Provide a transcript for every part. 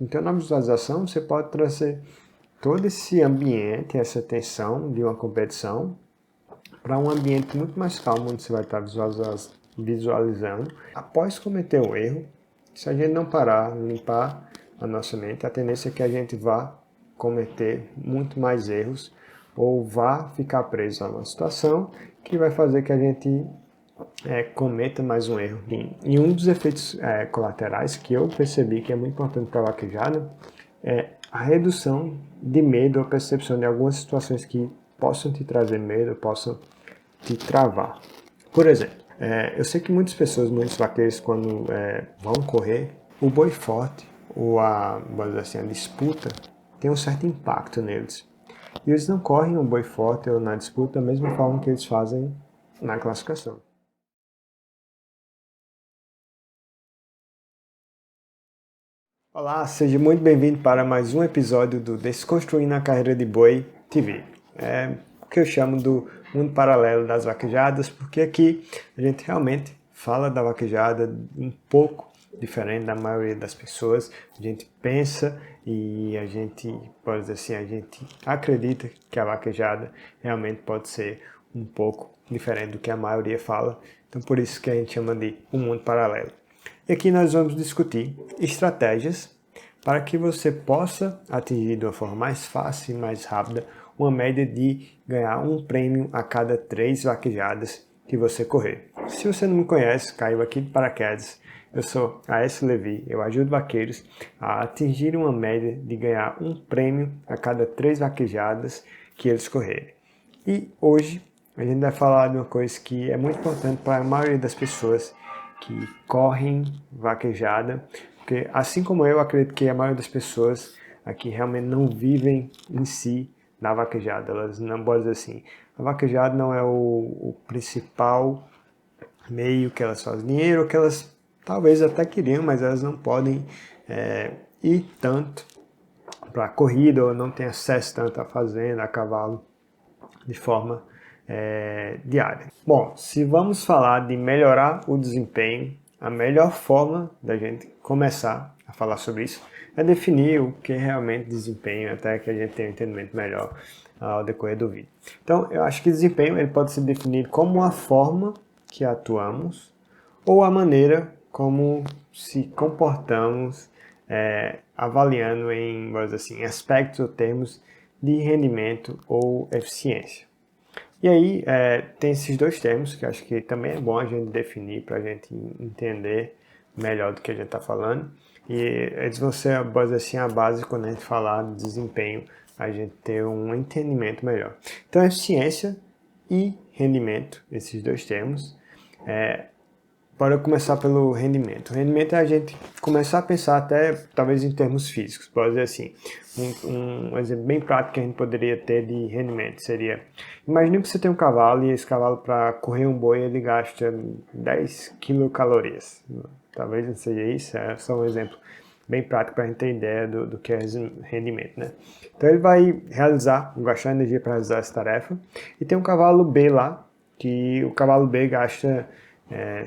Então, na visualização, você pode trazer todo esse ambiente, essa tensão de uma competição, para um ambiente muito mais calmo, onde você vai estar visualizando. Após cometer um erro, se a gente não parar, limpar a nossa mente, a tendência é que a gente vá cometer muito mais erros ou vá ficar preso a uma situação que vai fazer que a gente cometa mais um erro. E um dos efeitos colaterais que eu percebi que é muito importante para a vaquejada é a redução de medo ou percepção de algumas situações que possam te trazer medo, possam te travar. Por exemplo, eu sei que muitas pessoas, muitos vaqueiros, quando vão correr, o boi forte ou vamos dizer assim, a disputa tem um certo impacto neles. E eles não correm um boi forte ou na disputa da mesma forma que eles fazem na classificação. Olá, seja muito bem-vindo para mais um episódio do Desconstruindo a Carreira de Boi TV. É o que eu chamo do mundo paralelo das vaquejadas, porque aqui a gente realmente fala da vaquejada um pouco diferente da maioria das pessoas. A gente pensa e a gente, pode dizer assim, a gente acredita que a vaquejada realmente pode ser um pouco diferente do que a maioria fala. Então por isso que a gente chama de um mundo paralelo. E aqui nós vamos discutir estratégias para que você possa atingir de uma forma mais fácil e mais rápida uma média de ganhar um prêmio a cada 3 vaquejadas que você correr. Se você não me conhece, caiu aqui de paraquedas. Eu sou A.S. Levi, eu ajudo vaqueiros a atingir uma média de ganhar um prêmio a cada 3 vaquejadas que eles correrem. E hoje a gente vai falar de uma coisa que é muito importante para a maioria das pessoas que correm vaquejada, porque assim como eu acredito que a maioria das pessoas aqui realmente não vivem em si da vaquejada, elas não podem dizer assim, a vaquejada não é o principal meio que elas fazem dinheiro, que elas talvez até queriam, mas elas não podem ir tanto para a corrida ou não tem acesso tanto à fazenda, a cavalo, de forma diária. Bom, se vamos falar de melhorar o desempenho, a melhor forma da gente começar a falar sobre isso é definir o que é realmente desempenho, até que a gente tenha um entendimento melhor ao decorrer do vídeo. Então, eu acho que desempenho ele pode ser definido como a forma que atuamos ou a maneira como se comportamos avaliando em, vamos dizer assim, aspectos ou termos de rendimento ou eficiência. E aí tem esses dois termos que acho que também é bom a gente definir para a gente entender melhor do que a gente está falando. E eles vão ser assim, a base quando a gente falar de desempenho, a gente ter um entendimento melhor. Então, eficiência e rendimento, esses dois termos. Para começar pelo rendimento. O rendimento é a gente começar a pensar até, talvez, em termos físicos. Pode dizer assim, um exemplo bem prático que a gente poderia ter de rendimento seria, imagine que você tem um cavalo e esse cavalo, para correr um boi, ele gasta 10 quilocalorias. Talvez não seja isso, é só um exemplo bem prático para a gente ter ideia do que é rendimento, né? Então ele vai gastar energia para realizar essa tarefa, e tem um cavalo B lá, que o cavalo B gasta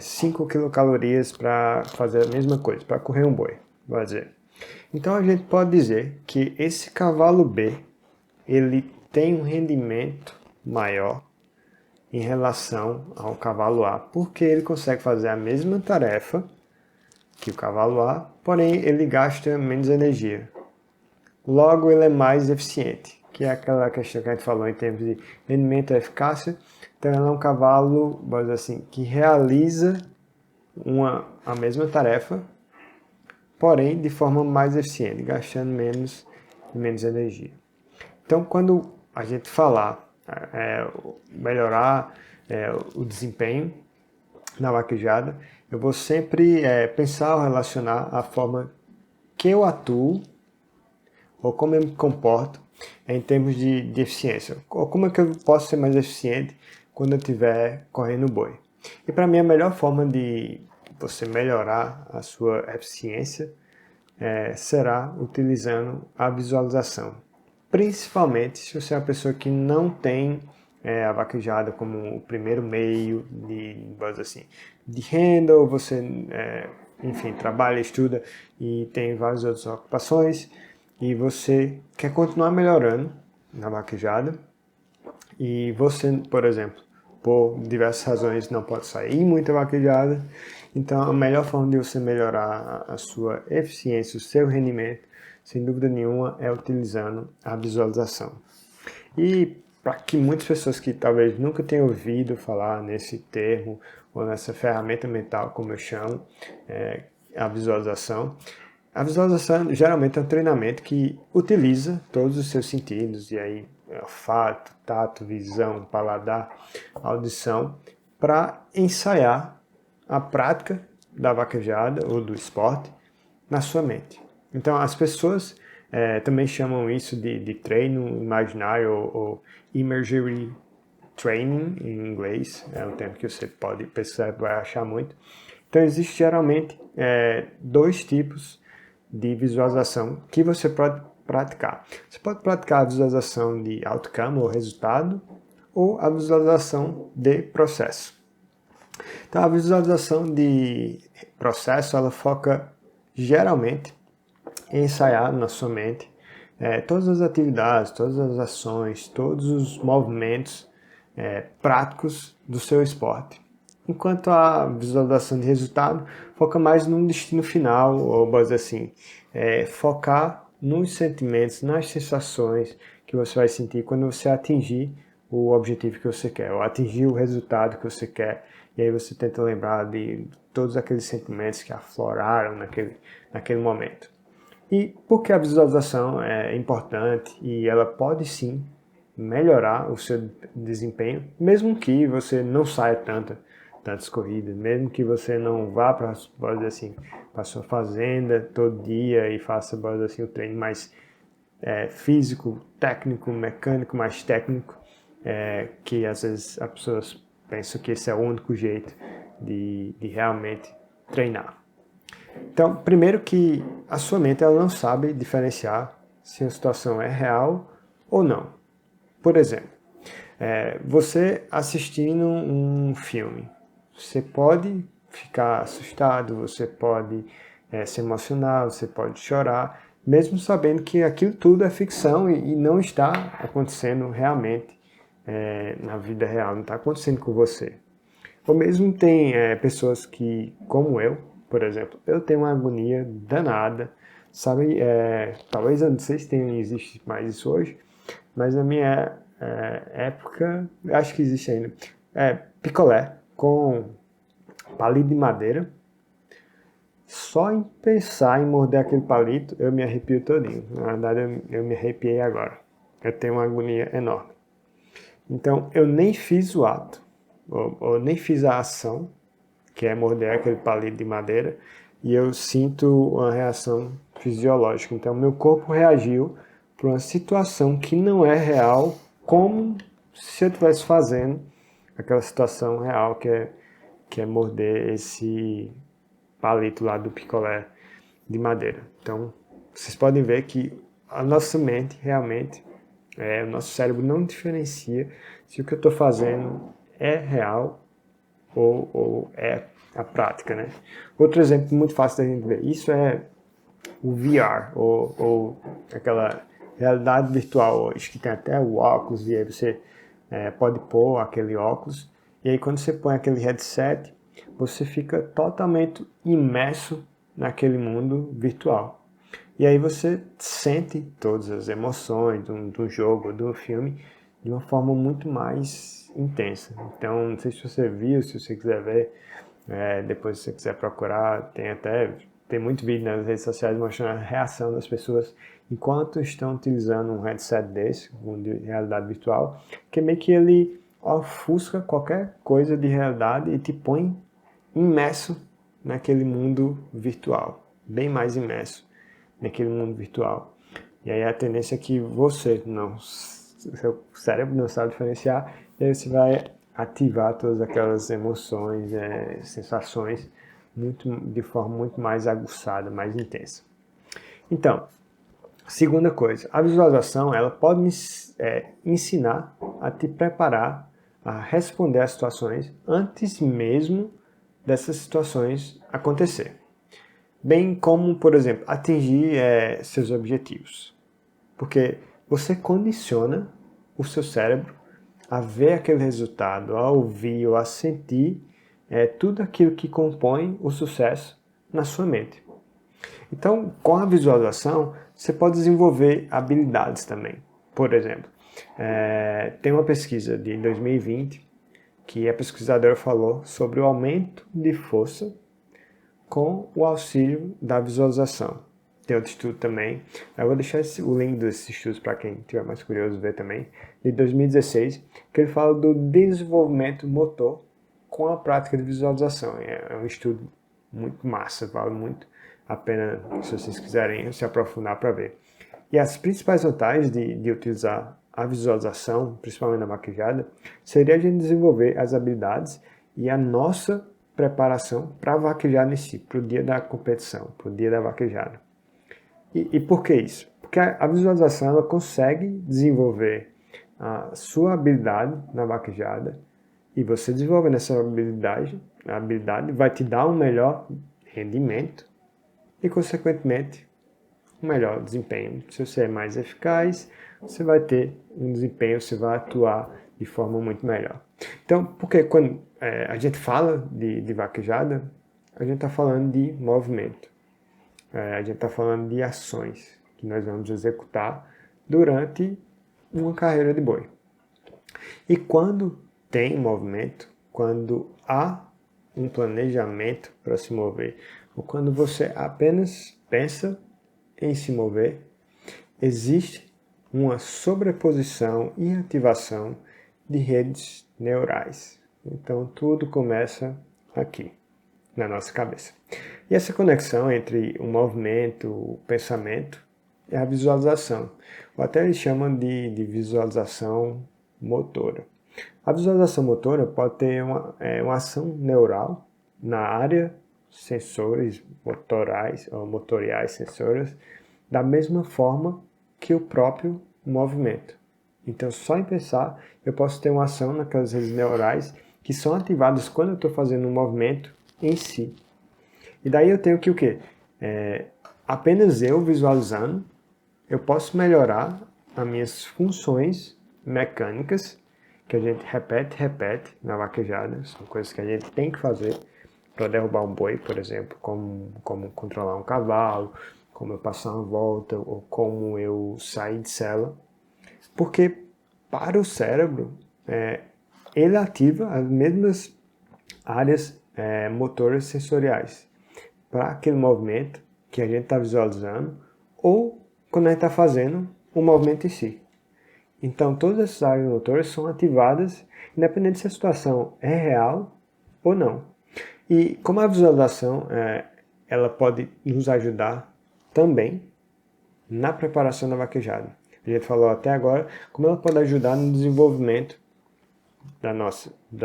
5 quilocalorias para fazer a mesma coisa, para correr um boi, vou dizer. Então a gente pode dizer que esse cavalo B, ele tem um rendimento maior em relação ao cavalo A, porque ele consegue fazer a mesma tarefa que o cavalo A, porém ele gasta menos energia. Logo ele é mais eficiente, que é aquela questão que a gente falou em termos de rendimento e eficácia. Então ele é um cavalo, vamos dizer assim, que realiza a mesma tarefa, porém de forma mais eficiente, gastando menos energia. Então quando a gente falar melhorar o desempenho na vaquejada, eu vou sempre pensar ou relacionar a forma que eu atuo ou como eu me comporto em termos de eficiência, ou como é que eu posso ser mais eficiente quando eu estiver correndo boi. E para mim a melhor forma de você melhorar a sua eficiência será utilizando a visualização. Principalmente se você é uma pessoa que não tem a vaquejada como o primeiro meio de, vamos dizer assim, de renda, ou você enfim, trabalha, estuda e tem várias outras ocupações e você quer continuar melhorando na vaquejada e você, por exemplo, por diversas razões não pode sair muita vaquejada, então a melhor forma de você melhorar a sua eficiência, o seu rendimento, sem dúvida nenhuma, é utilizando a visualização. E para que muitas pessoas que talvez nunca tenham ouvido falar nesse termo ou nessa ferramenta mental, como eu chamo, a visualização geralmente é um treinamento que utiliza todos os seus sentidos, e aí olfato, tato, visão, paladar, audição, para ensaiar a prática da vaquejada ou do esporte na sua mente. Então as pessoas também chamam isso de treino imaginário ou imagery training em inglês, é um termo que você pode pesquisar, vai achar muito. Então existe geralmente dois tipos de visualização que você pode praticar. Você pode praticar a visualização de outcome ou resultado ou a visualização de processo. Então a visualização de processo ela foca geralmente em ensaiar na sua mente todas as atividades, todas as ações, todos os movimentos práticos do seu esporte. Enquanto a visualização de resultado foca mais no destino final, ou vamos dizer assim, focar nos sentimentos, nas sensações que você vai sentir quando você atingir o objetivo que você quer, ou atingir o resultado que você quer, e aí você tenta lembrar de todos aqueles sentimentos que afloraram naquele momento. E por que a visualização é importante e ela pode sim melhorar o seu desempenho, mesmo que você não saia tantas corridas, mesmo que você não vá para a sua fazenda todo dia e faça assim, o treino mais físico, técnico, mecânico, mais técnico, que às vezes as pessoas pensam que esse é o único jeito de realmente treinar. Então, primeiro que a sua mente ela não sabe diferenciar se a situação é real ou não. Por exemplo, você assistindo um filme, você pode ficar assustado, você pode se emocionar, você pode chorar, mesmo sabendo que aquilo tudo é ficção e não está acontecendo realmente na vida real, não está acontecendo com você. Ou mesmo tem pessoas que, como eu, por exemplo, eu tenho uma agonia danada, sabe? Talvez eu não sei se existe mais isso hoje, mas na minha época, acho que existe ainda, picolé com palito de madeira. Só em pensar em morder aquele palito, eu me arrepio todinho. Na verdade, eu me arrepiei agora. Eu tenho uma agonia enorme. Então, eu nem fiz o ato, ou nem fiz a ação, que é morder aquele palito de madeira, e eu sinto uma reação fisiológica. Então, meu corpo reagiu para uma situação que não é real, como se eu estivesse fazendo aquela situação real, que é morder esse palito lá do picolé de madeira. Então, vocês podem ver que a nossa mente realmente, o nosso cérebro não diferencia se o que eu estou fazendo é real ou é a prática, né? Outro exemplo muito fácil da gente ver, isso é o VR, ou aquela realidade virtual hoje, que tem até o óculos, e aí você pode pôr aquele óculos, e aí quando você põe aquele headset, você fica totalmente imerso naquele mundo virtual. E aí você sente todas as emoções do jogo, do filme, de uma forma muito mais intensa. Então, não sei se você viu, se você quiser ver, depois se você quiser procurar, tem muito vídeo nas redes sociais mostrando a reação das pessoas enquanto estão utilizando um headset desse, de realidade virtual, que meio que ele ofusca qualquer coisa de realidade e te põe imerso naquele mundo virtual, bem mais imerso naquele mundo virtual. E aí a tendência é que seu cérebro não sabe diferenciar, e aí você vai ativar todas aquelas emoções, sensações, de forma muito mais aguçada, mais intensa. Então, segunda coisa, a visualização ela pode me ensinar a te preparar a responder às situações antes mesmo dessas situações acontecer. bem como, por exemplo, atingir seus objetivos. Porque você condiciona o seu cérebro a ver aquele resultado, a ouvir ou a sentir tudo aquilo que compõe o sucesso na sua mente. Então, com a visualização, você pode desenvolver habilidades também. Por exemplo, tem uma pesquisa de 2020 que a pesquisadora falou sobre o aumento de força com o auxílio da visualização. Tem outro estudo também, eu vou deixar o link desses estudos para quem tiver mais curioso ver também, de 2016, que ele fala do desenvolvimento motor com a prática de visualização. É um estudo muito massa, vale muito a pena se vocês quiserem se aprofundar para ver. E as principais vantagens de utilizar a visualização, principalmente na vaquejada, seria a gente desenvolver as habilidades e a nossa preparação para a vaquejada em si, para o dia da competição, para o dia da vaquejada. E por que isso? Porque a visualização ela consegue desenvolver a sua habilidade na vaquejada e você desenvolvendo essa habilidade, a habilidade vai te dar um melhor rendimento e, consequentemente, um melhor desempenho. Se você é mais eficaz, você vai ter um desempenho, você vai atuar de forma muito melhor. Então, porque quando a gente fala de vaquejada, a gente está falando de movimento. A gente está falando de ações que nós vamos executar durante uma carreira de boi. E quando tem movimento, quando há um planejamento para se mover, ou quando você apenas pensa em se mover, existe uma sobreposição e ativação de redes neurais. Então tudo começa aqui, na nossa cabeça. E essa conexão entre o movimento, o pensamento, é a visualização. Ou até eles chamam de visualização motora. A visualização motora pode ter uma ação neural na área sensores motorais ou motoriais sensoras da mesma forma que o próprio movimento. Então, só em pensar, eu posso ter uma ação naquelas redes neurais que são ativadas quando eu estou fazendo um movimento em si. E daí eu tenho que o quê? Apenas eu visualizando, eu posso melhorar as minhas funções mecânicas, que a gente repete na vaquejada, são coisas que a gente tem que fazer para derrubar um boi, por exemplo, como controlar um cavalo, como eu passar uma volta, ou como eu sair de sela. Porque para o cérebro, ele ativa as mesmas áreas motoras sensoriais para aquele movimento que a gente está visualizando ou quando a gente está fazendo o movimento em si. Então, todas essas áreas motoras são ativadas, independente se a situação é real ou não. E como a visualização ela pode nos ajudar também na preparação da vaquejada. A gente falou até agora como ela pode ajudar no desenvolvimento das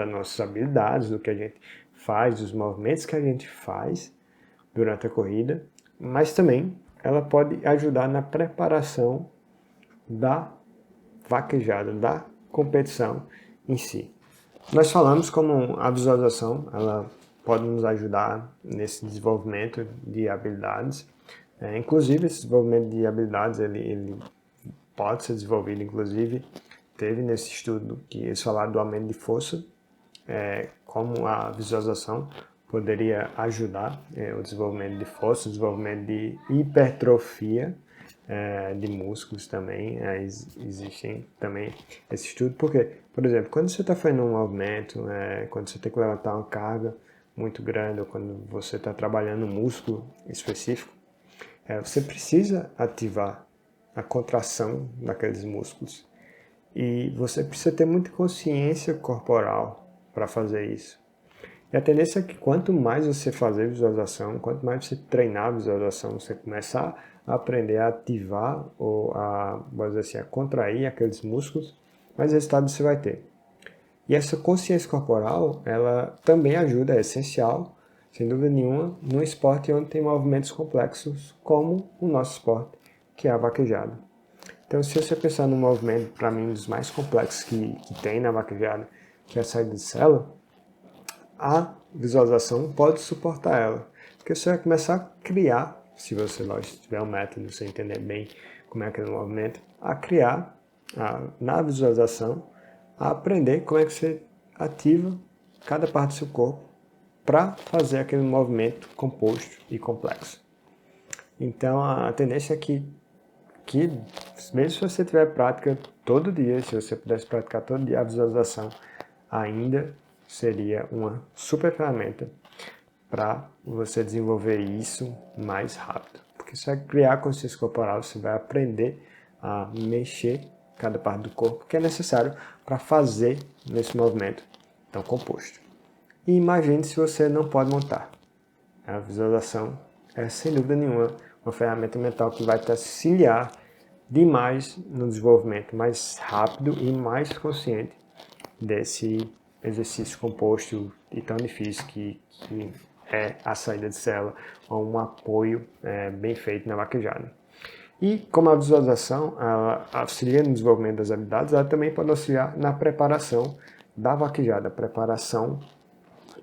nossas habilidades, do que a gente faz, dos movimentos que a gente faz durante a corrida, mas também ela pode ajudar na preparação da vaquejada, da competição em si. Nós falamos como a visualização ela pode nos ajudar nesse desenvolvimento de habilidades. Inclusive, esse desenvolvimento de habilidades ele pode ser desenvolvido, inclusive, teve nesse estudo que eles falaram do aumento de força, como a visualização poderia ajudar o desenvolvimento de força, o desenvolvimento de hipertrofia de músculos também. Existem também esse estudo, porque, por exemplo, quando você está fazendo um movimento, quando você tem que levantar uma carga muito grande, ou quando você está trabalhando um músculo específico, você precisa ativar a contração daqueles músculos. E você precisa ter muita consciência corporal para fazer isso. E a tendência é que quanto mais você fazer visualização, quanto mais você treinar a visualização, você começar a aprender a ativar ou vamos dizer assim, a contrair aqueles músculos, mais resultado você vai ter. E essa consciência corporal, ela também ajuda, é essencial, sem dúvida nenhuma, num esporte onde tem movimentos complexos, como o nosso esporte, que é a vaquejada. Então, se você pensar num movimento, para mim, um dos mais complexos que tem na vaquejada, que é a saída de sela, a visualização pode suportar ela. Porque você vai começar a criar, se você lógico, tiver um método, você entender bem como é aquele movimento, a criar na visualização, a aprender como é que você ativa cada parte do seu corpo para fazer aquele movimento composto e complexo. Então a tendência é que mesmo se você tiver prática todo dia, se você pudesse praticar todo dia a visualização, ainda seria uma super ferramenta para você desenvolver isso mais rápido. Porque você vai criar consciência corporal, você vai aprender a mexer cada parte do corpo que é necessário para fazer nesse movimento tão composto. E imagine se você não pode montar. A visualização é, sem dúvida nenhuma, uma ferramenta mental que vai te auxiliar demais no desenvolvimento mais rápido e mais consciente desse exercício composto e tão difícil que é a saída de célula, ou um apoio bem feito na vaquejada. E como a visualização ela auxilia no desenvolvimento das habilidades, ela também pode auxiliar na preparação da vaquejada, preparação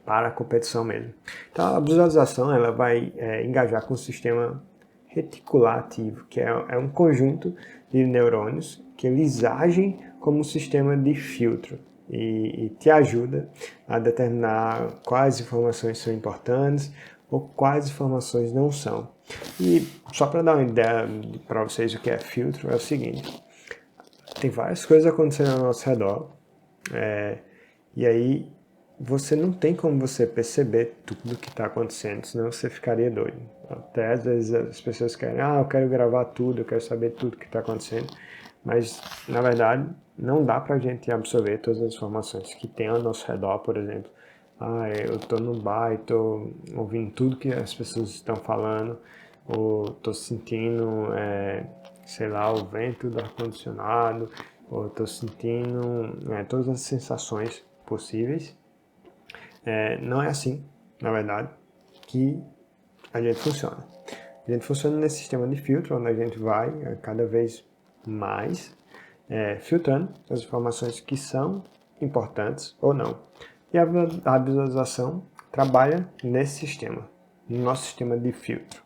para a competição mesmo. Então a visualização ela vai engajar com o sistema reticular ativo, que é um conjunto de neurônios que eles agem como um sistema de filtro e te ajuda a determinar quais informações são importantes ou quais informações não são. E só para dar uma ideia para vocês o que é filtro, é o seguinte: tem várias coisas acontecendo ao nosso redor, e aí você não tem como você perceber tudo que está acontecendo, senão você ficaria doido. Até às vezes as pessoas querem, eu quero gravar tudo, eu quero saber tudo que está acontecendo, mas na verdade não dá para a gente absorver todas as informações que tem ao nosso redor. Por exemplo, eu estou no bar e estou ouvindo tudo que as pessoas estão falando, ou estou sentindo, sei lá, o vento do ar-condicionado, ou estou sentindo todas as sensações possíveis. Não é assim, na verdade, que a gente funciona. A gente funciona nesse sistema de filtro, onde a gente vai cada vez mais filtrando as informações que são importantes ou não. E a visualização trabalha nesse sistema, no nosso sistema de filtro.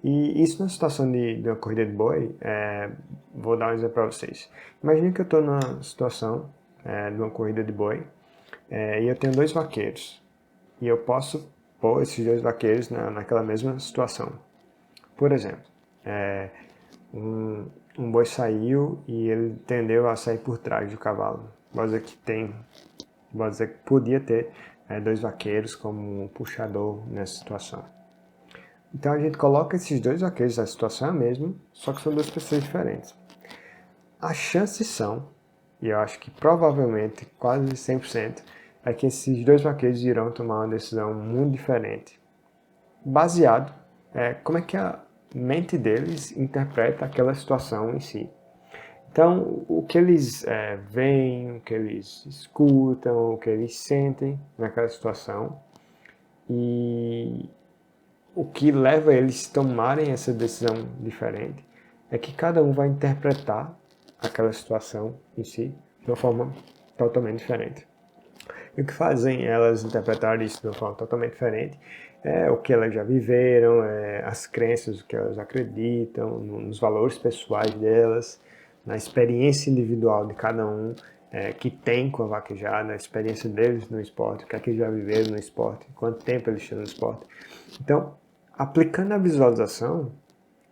E isso na situação de uma corrida de boi, vou dar um exemplo para vocês. Imagina que eu estou numa situação de uma corrida de boi, e eu tenho 2 vaqueiros, e eu posso pôr esses 2 vaqueiros naquela mesma situação. Por exemplo, um boi saiu e ele tendeu a sair por trás do cavalo. Pode dizer que podia ter 2 vaqueiros como um puxador nessa situação. Então a gente coloca esses 2 vaqueiros, a situação é a mesma, só que são 2 pessoas diferentes. As chances são, e eu acho que provavelmente quase 100%, é que esses 2 vaqueiros irão tomar uma decisão muito diferente, baseado como é que a mente deles interpreta aquela situação em si. Então, o que eles veem, o que eles escutam, o que eles sentem naquela situação, e o que leva eles a tomarem essa decisão diferente é que cada um vai interpretar aquela situação em si de uma forma totalmente diferente. E o que fazem elas interpretarem isso de uma forma totalmente diferente é o que elas já viveram, as crenças, o que elas acreditam, nos valores pessoais delas, na experiência individual de cada um que tem com a vaquejada, a experiência deles no esporte, o que é que eles já viveram no esporte, quanto tempo eles estão no esporte. Então, aplicando a visualização,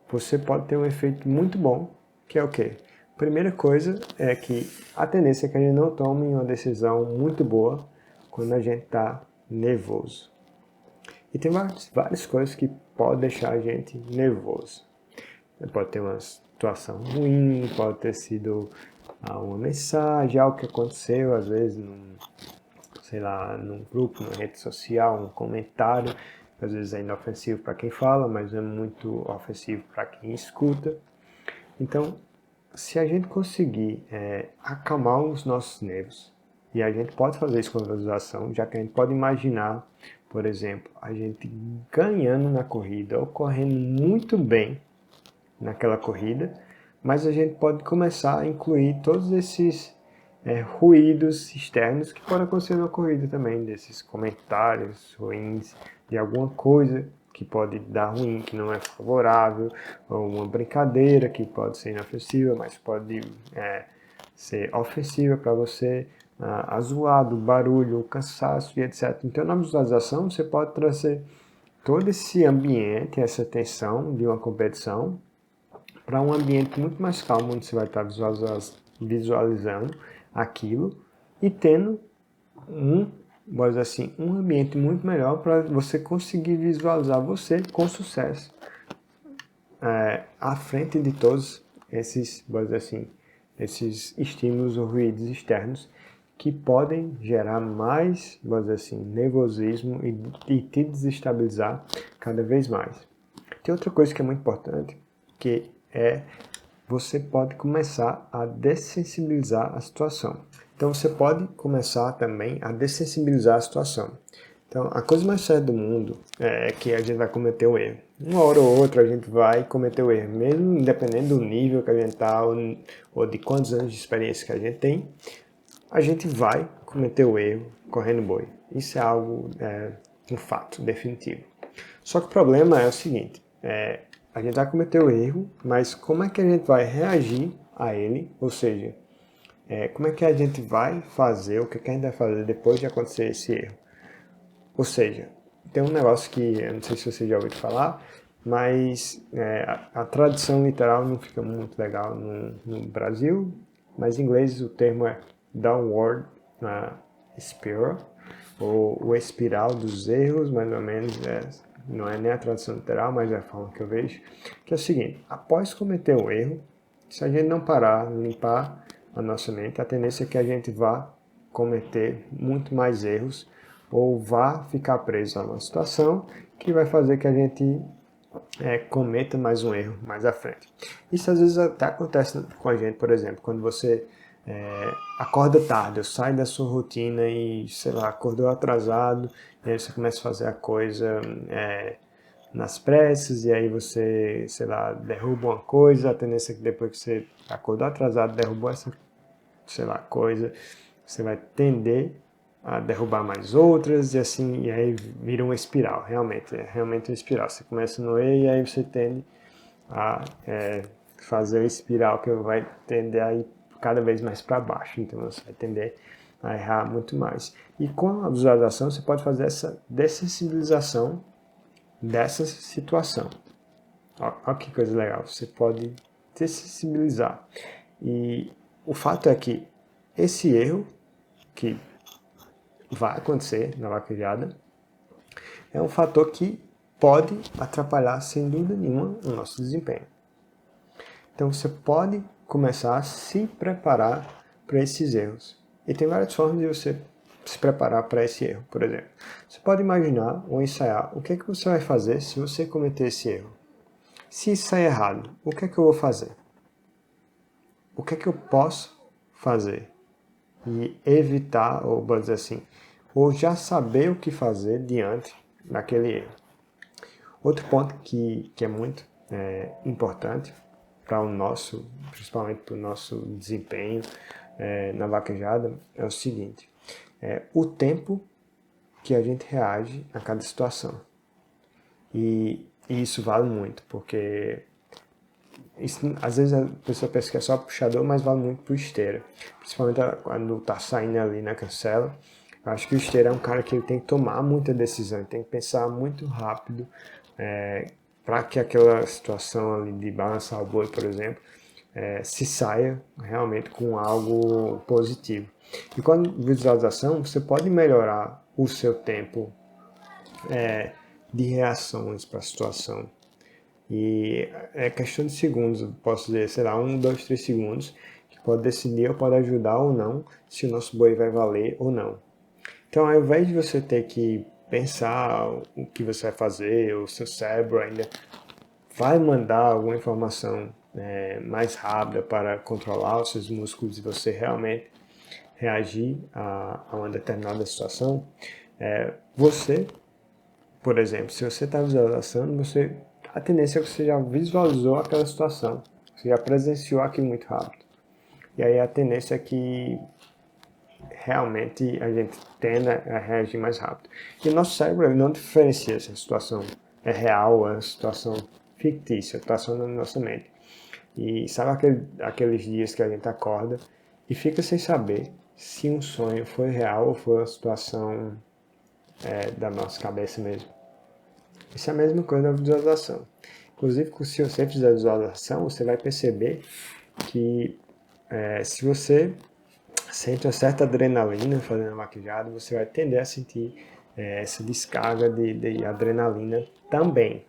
você pode ter um efeito muito bom, que é o quê? Primeira coisa é que a tendência é que a gente não tome uma decisão muito boa quando a gente está nervoso. E tem várias coisas que podem deixar a gente nervoso. Pode ter uma situação ruim, pode ter sido uma mensagem, algo que aconteceu, às vezes, num grupo, numa rede social, um comentário, que às vezes é inofensivo para quem fala, mas é muito ofensivo para quem escuta. Então, se a gente conseguir acalmar os nossos nervos, e a gente pode fazer isso com a visualização, já que a gente pode imaginar, por exemplo, a gente ganhando na corrida ou correndo muito bem naquela corrida, mas a gente pode começar a incluir todos esses ruídos externos que podem acontecer na corrida também, desses comentários ruins, de alguma coisa que pode dar ruim, que não é favorável, ou uma brincadeira que pode ser inofensiva, mas pode ser ofensiva para você, a zoado, o barulho, o cansaço e etc. Então, na visualização, você pode trazer todo esse ambiente, essa tensão de uma competição, para um ambiente muito mais calmo, onde você vai estar visualizando aquilo e tendo vamos dizer assim, um ambiente muito melhor para você conseguir visualizar você com sucesso à frente de todos esses, vamos dizer assim, esses estímulos ou ruídos externos que podem gerar mais, vamos dizer assim, nervosismo e te desestabilizar cada vez mais. Tem outra coisa que é muito importante, que é você pode começar a dessensibilizar a situação. Então você pode começar também a dessensibilizar a situação. Então a coisa mais séria do mundo é que a gente vai cometer um erro. Uma hora ou outra a gente vai cometer o erro, mesmo independente do nível que a gente está ou de quantos anos de experiência que a gente tem, a gente vai cometer o erro correndo boi. Isso é algo, um fato definitivo. Só que o problema é o seguinte, a gente vai cometer o erro, mas como é que a gente vai reagir a ele? Ou seja, como é que a gente vai fazer, o que a gente vai fazer depois de acontecer esse erro? Ou seja, tem um negócio que, eu não sei se você já ouviu falar, mas a tradução literal não fica muito legal no Brasil, mas em inglês o termo é downward spiral, ou o espiral dos erros, mais ou menos, não é nem a tradução literal, mas é a forma que eu vejo, que é o seguinte, após cometer um erro, se a gente não parar, limpar a nossa mente, a tendência é que a gente vá cometer muito mais erros, ou vá ficar preso a uma situação que vai fazer que a gente cometa mais um erro mais à frente. Isso às vezes até acontece com a gente, por exemplo, quando você acorda tarde, ou sai da sua rotina e, sei lá, acordou atrasado, e aí você começa a fazer a coisa nas pressas, e aí você, sei lá, derruba uma coisa, a tendência é que depois que você acordou atrasado, derrubou essa, sei lá, coisa, você vai tender a derrubar mais outras, e assim, e aí vira uma espiral, realmente, é realmente uma espiral. Você começa no E e aí você tende a fazer uma espiral que vai tender a ir cada vez mais para baixo, então você vai tender a errar muito mais. E com a visualização você pode fazer essa dessensibilização dessa situação. Olha que coisa legal, você pode dessensibilizar. E o fato é que esse erro que vai acontecer na vaquejada é um fator que pode atrapalhar, sem dúvida nenhuma, o nosso desempenho. Então você pode começar a se preparar para esses erros. E tem várias formas de você se preparar para esse erro, por exemplo. Você pode imaginar ou ensaiar o que é que você vai fazer se você cometer esse erro. Se isso sair errado, o que é que eu vou fazer? O que é que eu posso fazer? E evitar, ou vou dizer assim, ou já saber o que fazer diante daquele erro. Outro ponto que é muito importante para o nosso, principalmente para o nosso desempenho na vaquejada, é o seguinte, o tempo que a gente reage a cada situação. E isso vale muito, porque isso, às vezes a pessoa pensa que é só puxador, mas vale muito pro esteira. Principalmente quando tá saindo ali na cancela. Eu acho que o esteira é um cara que ele tem que tomar muita decisão, ele tem que pensar muito rápido para que aquela situação ali de balançar o boi, por exemplo, se saia realmente com algo positivo. E com a visualização, você pode melhorar o seu tempo de reações para a situação. E é questão de segundos, posso dizer, sei lá, 1, 2, 3 segundos, que pode decidir ou pode ajudar ou não se o nosso boi vai valer ou não. Então, ao invés de você ter que pensar o que você vai fazer, o seu cérebro ainda vai mandar alguma informação mais rápida para controlar os seus músculos e você realmente reagir a uma determinada situação, você, por exemplo, se você está visualizando, a tendência é que você já visualizou aquela situação, você já presenciou aquilo muito rápido. E aí a tendência é que realmente a gente tenda a reagir mais rápido. E o nosso cérebro ele não diferencia se a situação é real, é uma situação fictícia, está só na nossa mente. E sabe aqueles dias que a gente acorda e fica sem saber se um sonho foi real ou foi uma situação da nossa cabeça mesmo. Isso é a mesma coisa da visualização. Inclusive, se você fizer visualização, você vai perceber que se você sente uma certa adrenalina fazendo a maquiagem, você vai tender a sentir essa descarga de adrenalina também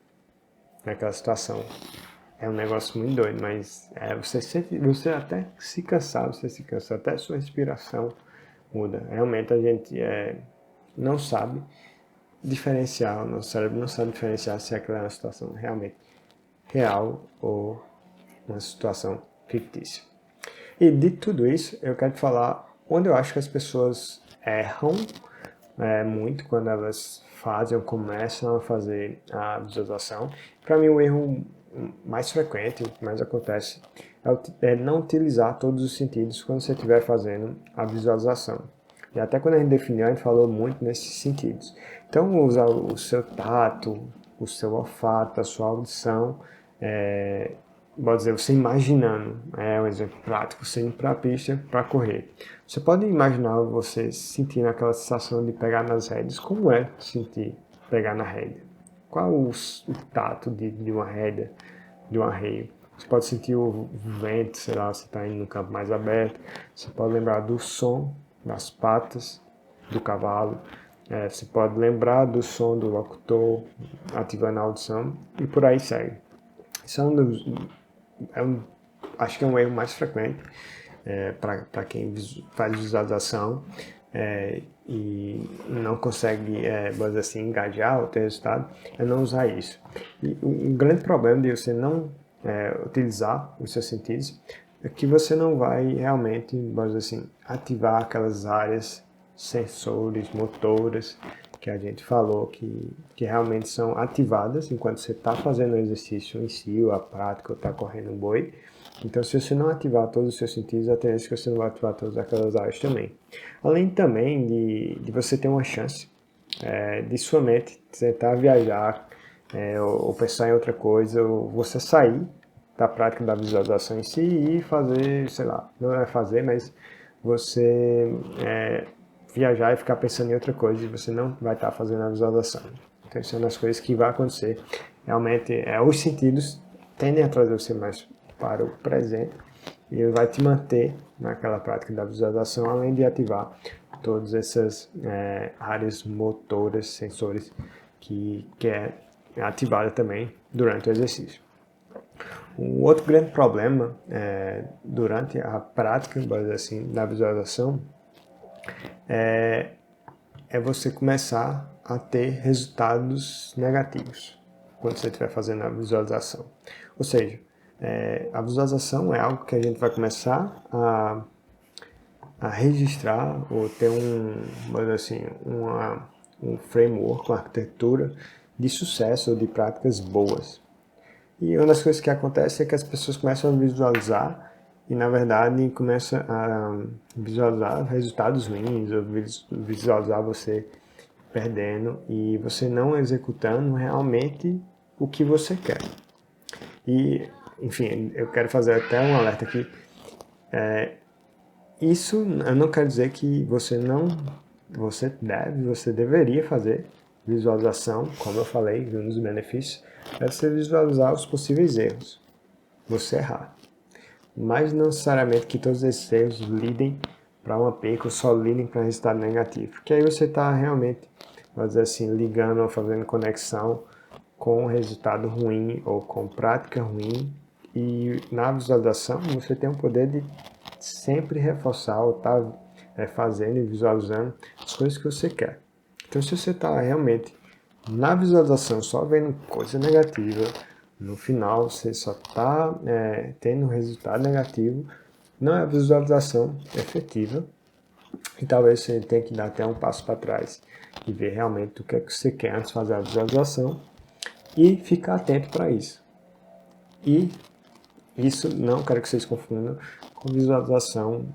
naquela situação. É um negócio muito doido, mas você até se cansar, você se cansa, até sua respiração muda. Realmente a gente não sabe diferenciar, o nosso cérebro não sabe diferenciar se aquela é uma situação realmente real ou uma situação fictícia. E de tudo isso, eu quero te falar onde eu acho que as pessoas erram muito quando elas fazem ou começam a fazer a visualização. Para mim, o erro mais frequente, o que mais acontece, é não utilizar todos os sentidos quando você estiver fazendo a visualização. E até quando a gente definiu, a gente falou muito nesses sentidos. Então, usar o seu tato, o seu olfato, a sua audição, pode dizer, você imaginando, um exemplo prático, você indo para a pista para correr. Você pode imaginar você sentindo aquela sensação de pegar nas rédeas, como é sentir pegar na rédea? Qual o tato de uma rédea, de um arreio? Você pode sentir o vento, sei lá, você está indo no campo mais aberto. Você pode lembrar do som das patas do cavalo. Você pode lembrar do som do locutor ativando a audição e por aí segue. Isso acho que é um erro mais frequente para quem faz visualização e não consegue, vamos dizer assim, engajar ou ter resultado, é não usar isso. E um grande problema de você não utilizar os seus sentidos é que você não vai realmente, vamos dizer assim, ativar aquelas áreas sensores, motoras, que a gente falou que realmente são ativadas enquanto você está fazendo o exercício em si, ou a prática, ou está correndo um boi. Então, se você não ativar todos os seus sentidos, a tendência é que você não vai ativar todas aquelas áreas também. Além também de você ter uma chance de sua mente tentar viajar, ou pensar em outra coisa, ou você sair da prática da visualização em si e fazer, sei lá, não é fazer, mas você viajar e ficar pensando em outra coisa e você não vai estar fazendo a visualização. Então, isso é uma das coisas que vai acontecer. Realmente, os sentidos tendem a trazer você mais para o presente e ele vai te manter naquela prática da visualização, além de ativar todas essas áreas motoras, sensores que é ativada também durante o exercício. Um outro grande problema durante a prática assim, da visualização é você começar a ter resultados negativos quando você estiver fazendo a visualização. Ou seja, a visualização é algo que a gente vai começar a registrar ou ter um framework, uma arquitetura de sucesso ou de práticas boas. E uma das coisas que acontece é que as pessoas começam a visualizar e, na verdade, começam a visualizar resultados ruins, ou visualizar você perdendo e você não executando realmente o que você quer. E, enfim, eu quero fazer até um alerta aqui. Isso eu não quero dizer que você deveria fazer visualização, como eu falei, um dos benefícios é você visualizar os possíveis erros, você errar. Mas não necessariamente que todos esses erros lidem para uma perca ou só lidem para um resultado negativo. Porque aí você está realmente, vamos dizer assim, ligando ou fazendo conexão com resultado ruim ou com prática ruim. E na visualização você tem o poder de sempre reforçar ou estar fazendo e visualizando as coisas que você quer. Então, se você está realmente na visualização só vendo coisa negativa, no final você só está tendo um resultado negativo, não é a visualização efetiva. E talvez você tenha que dar até um passo para trás e ver realmente o que é que você quer antes de fazer a visualização e ficar atento para isso. E isso não quero que vocês confundam com visualização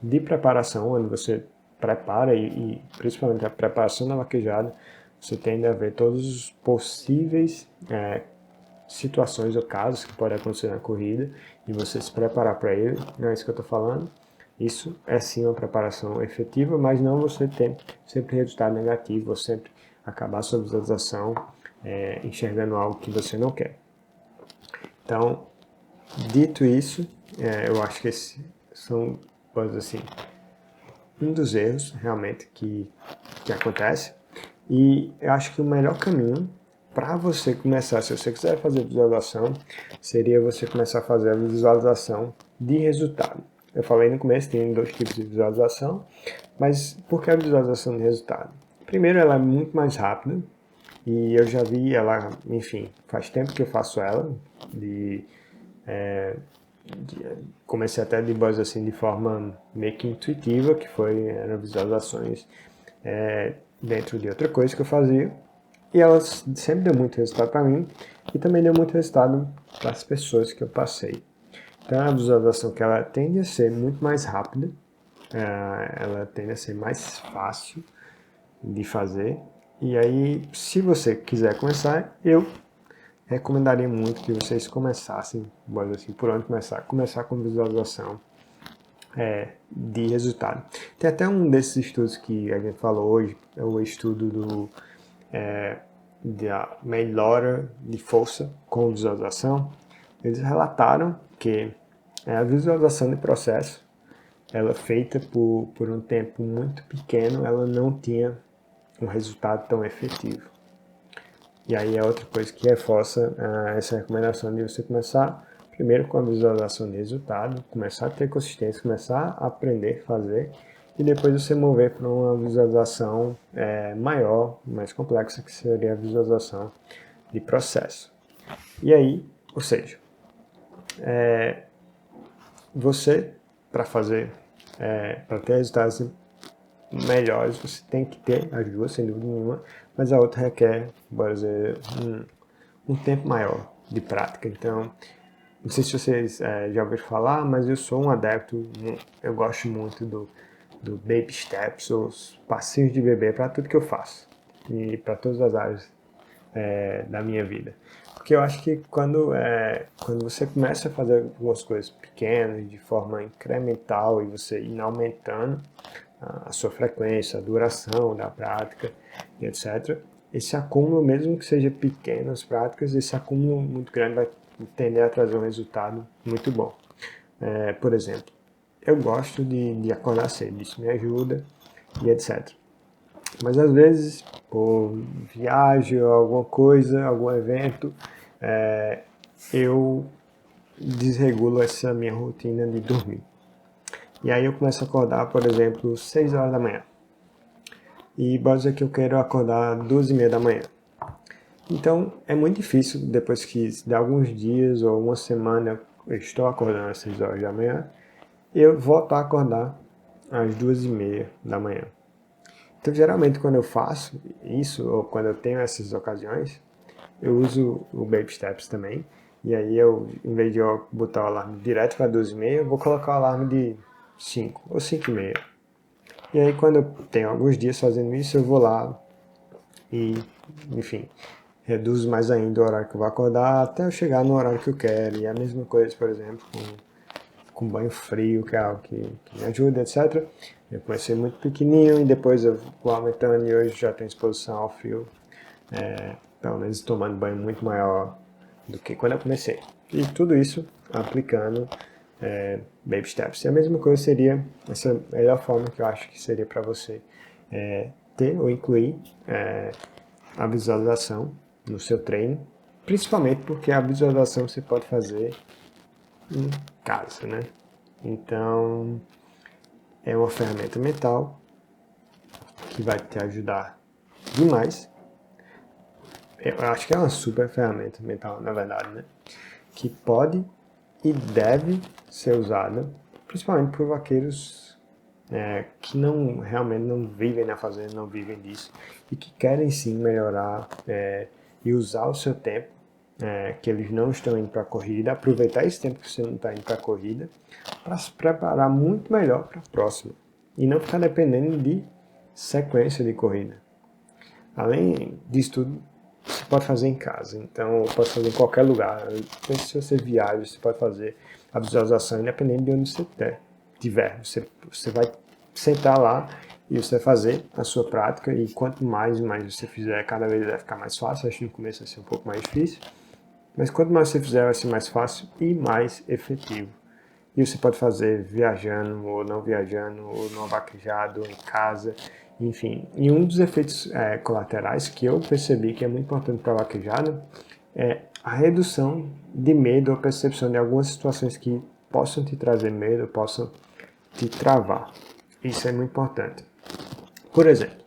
de preparação, onde você prepara e principalmente a preparação da vaquejada, você tende a ver todos os possíveis situações ou casos que podem acontecer na corrida e você se preparar para ele, não é isso que eu estou falando. Isso é sim uma preparação efetiva, mas não você ter sempre resultado negativo ou sempre acabar sua visualização enxergando algo que você não quer. Então, dito isso, eu acho que esses são, vamos dizer assim, um dos erros realmente que acontece. E eu acho que o melhor caminho para você começar, se você quiser fazer visualização, seria você começar a fazer a visualização de resultado. Eu falei no começo, tem 2 tipos de visualização, mas por que a visualização de resultado? Primeiro, ela é muito mais rápida, e eu já vi ela, enfim, faz tempo que eu faço ela, comecei até de base assim de forma meio que intuitiva, que eram visualizações dentro de outra coisa que eu fazia, e elas sempre deu muito resultado para mim e também deu muito resultado para as pessoas que eu passei. Então é uma visualização que ela tende a ser muito mais rápida, ela tende a ser mais fácil de fazer, e aí se você quiser começar, eu recomendaria muito que vocês começassem, assim, por onde começar com visualização de resultado. Tem até um desses estudos que a gente falou hoje, é o estudo da melhora de força com visualização. Eles relataram que a visualização de processo, ela feita por um tempo muito pequeno, ela não tinha um resultado tão efetivo. E aí é outra coisa que reforça essa recomendação de você começar primeiro com a visualização de resultado, começar a ter consistência, começar a aprender a fazer e depois você mover para uma visualização maior, mais complexa, que seria a visualização de processo. E aí, ou seja, você, para ter resultados melhores, você tem que ter as duas, sem dúvida nenhuma, mas a outra requer, por dizer, um tempo maior de prática. Então, não sei se vocês já ouviram falar, mas eu sou um adepto, eu gosto muito do baby steps, os passinhos de bebê para tudo que eu faço e para todas as áreas da minha vida. Porque eu acho que quando você começa a fazer algumas coisas pequenas, de forma incremental, e você ir aumentando a sua frequência, a duração da prática, etc., esse acúmulo, mesmo que seja pequenas práticas, esse acúmulo muito grande vai tender a trazer um resultado muito bom. Por exemplo, eu gosto de acordar cedo, isso me ajuda e etc. Mas às vezes, por viagem ou alguma coisa, algum evento, eu desregulo essa minha rotina de dormir. E aí eu começo a acordar, por exemplo, 6 horas da manhã. E pode dizer que eu quero acordar 2h30 da manhã. Então é muito difícil, depois que de alguns dias ou uma semana eu estou acordando às 6 horas da manhã, eu voltar a acordar às 2h30 da manhã. Então geralmente quando eu faço isso, ou quando eu tenho essas ocasiões, eu uso o Baby Steps também. E aí eu, em vez de eu botar o alarme direto para 2h30, eu vou colocar o alarme de 5 ou 5h30. E aí quando eu tenho alguns dias fazendo isso, eu vou lá e, enfim, reduzo mais ainda o horário que eu vou acordar até eu chegar no horário que eu quero. E a mesma coisa, por exemplo, com banho frio, que é algo que me ajuda, etc. Eu comecei muito pequenininho e depois eu vou aumentando e hoje já tenho exposição ao frio, pelo menos tomando banho muito maior do que quando eu comecei. E tudo isso aplicando Baby Steps. E a mesma coisa seria essa melhor forma que eu acho que seria para você ter ou incluir a visualização no seu treino, principalmente porque a visualização você pode fazer em casa, né? Então, é uma ferramenta mental que vai te ajudar demais. Eu acho que é uma super ferramenta mental, na verdade, né? Que pode e deve ser usada, principalmente por vaqueiros que realmente não vivem na fazenda, não vivem disso, e que querem sim melhorar e usar o seu tempo, que eles não estão indo para a corrida, aproveitar esse tempo que você não está indo para a corrida, para se preparar muito melhor para a próxima, e não ficar dependendo de sequência de corrida. Além disso tudo, você pode fazer em casa, então pode fazer em qualquer lugar. Se você viaja, você pode fazer a visualização independente de onde você estiver. Você vai sentar lá e você vai fazer a sua prática, e quanto mais você fizer, cada vez vai ficar mais fácil. Acho que no começo vai ser um pouco mais difícil, mas quanto mais você fizer, vai ser mais fácil e mais efetivo. E você pode fazer viajando, ou não viajando, ou no vaquejado, ou em casa, enfim. E um dos efeitos colaterais que eu percebi que é muito importante para a vaquejada é a redução de medo ou percepção de algumas situações que possam te trazer medo, possam te travar. Isso é muito importante. Por exemplo,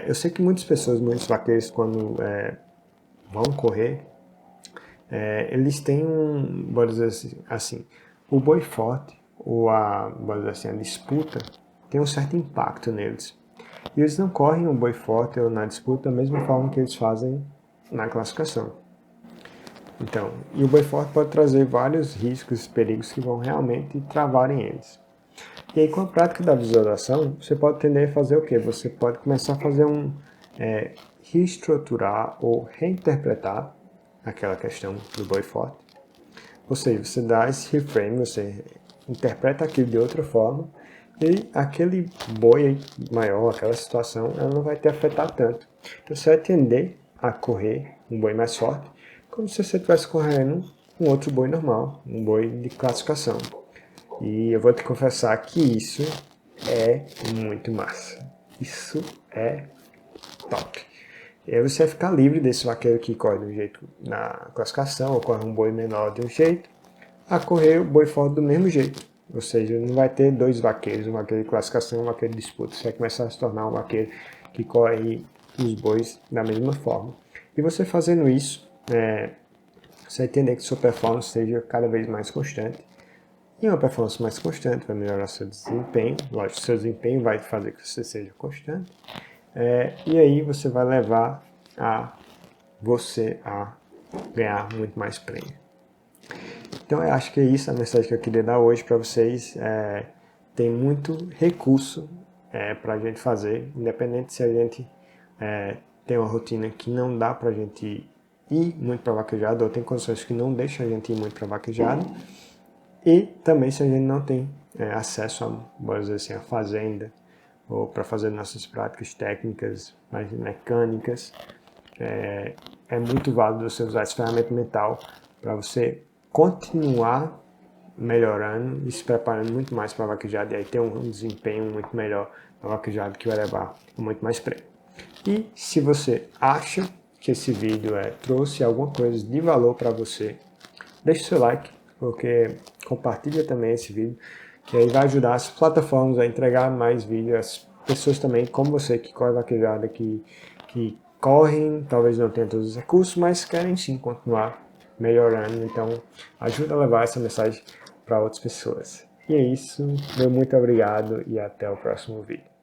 eu sei que muitas pessoas, muitos vaqueiros, quando vão correr, eles têm vamos dizer assim, o boi forte, ou vamos dizer assim, a disputa, tem um certo impacto neles. E eles não correm o boi forte ou na disputa da mesma forma que eles fazem na classificação. Então, e o boi forte pode trazer vários riscos e perigos que vão realmente travarem eles. E aí, com a prática da visualização, você pode tender a fazer o quê? Você pode começar a fazer reestruturar ou reinterpretar aquela questão do boi forte. Ou seja, você dá esse reframe, você interpreta aquilo de outra forma, e aquele boi maior, aquela situação, ela não vai te afetar tanto. Então você vai tender a correr um boi mais forte, como se você estivesse correndo um outro boi normal, um boi de classificação. E eu vou te confessar que isso é muito massa. Isso é top. E aí você vai ficar livre desse vaqueiro que corre de um jeito na classificação, ou corre um boi menor de um jeito, a correr o boi forte do mesmo jeito. Ou seja, não vai ter dois vaqueiros, um vaqueiro de classificação e um vaqueiro de disputa. Você vai começar a se tornar um vaqueiro que corre os bois da mesma forma. E você fazendo isso, você vai entender que sua performance seja cada vez mais constante. E uma performance mais constante vai melhorar seu desempenho. Lógico, seu desempenho vai fazer que você seja constante. E aí você vai levar você a ganhar muito mais prêmio. Então eu acho que é isso a mensagem que eu queria dar hoje para vocês. Tem muito recurso para a gente fazer, independente se a gente tem uma rotina que não dá para a gente ir muito para vaquejada, ou tem condições que não deixam a gente ir muito para vaquejada, e também se a gente não tem acesso a, vamos dizer assim, a fazenda, ou para fazer nossas práticas técnicas, mais mecânicas, é muito válido você usar essa ferramenta mental para você continuar melhorando e se preparando muito mais para a vaquejada, e aí ter um desempenho muito melhor na vaquejada que vai levar muito mais prêmio. E se você acha que esse vídeo trouxe alguma coisa de valor para você, deixe seu like, porque compartilha também esse vídeo, que aí vai ajudar as plataformas a entregar mais vídeos, as pessoas também como você que corre vaquejada, que correm, talvez não tenham todos os recursos, mas querem sim continuar melhorando. Então ajuda a levar essa mensagem para outras pessoas. E é isso, meu muito obrigado e até o próximo vídeo.